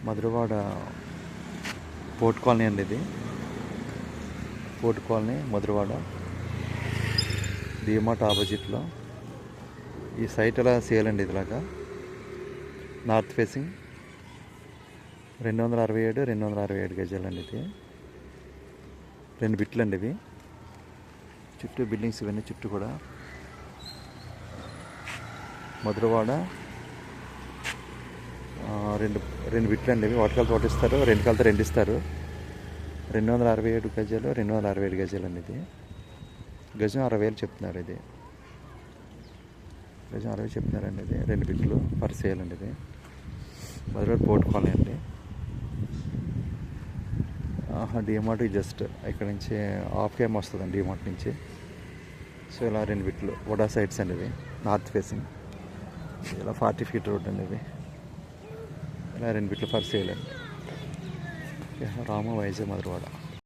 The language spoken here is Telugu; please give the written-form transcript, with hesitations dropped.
మధురవాడ పోర్ట్ కాలనీ అండి ఇది. పోర్ట్ కాలనీ మధురవాడ డిమార్ట్ ఆపోజిట్లో. ఈ సైట్ ఎలా సేల్ అండి. ఇదిలాగా నార్త్ ఫేసింగ్ 267 గజాలండి. ఇది 2 బిట్లు అండి. ఇవి చుట్టూ బిల్డింగ్స్ ఇవన్నీ చుట్టూ కూడా. మధురవాడ 2 బిట్లు అండి. ఇవి ఒకటి కలిసి ఒకటి ఇస్తారు, 2 కలిసి 2 ఇస్తారు. 267 గజాలు, 267 గజాలు అండి. ఇది గజం 60,000 చెప్తున్నారు. ఇది గజం 60 చెప్తున్నారండి. ఇది 2 బిట్లు ఫర్ సేల్ అండి. ఇది మధురవాడ పోర్ట్ కాలనీ అండి. డిమార్ట్ జస్ట్ ఇక్కడ నుంచి హాఫ్ కేమ్ వస్తుందండి డిమార్ట్ నుంచి. సో ఇలా 2 బిట్లు వడా సైడ్స్ అండి. ఇవి నార్త్ ఫేసింగ్. ఇలా 40 ఫీట్ రోడ్ అండి. ఇవి ఇలా 2 బిట్లు ఫర్ సేల్ అండి. రామ వైజాగ్ మధురవాడ.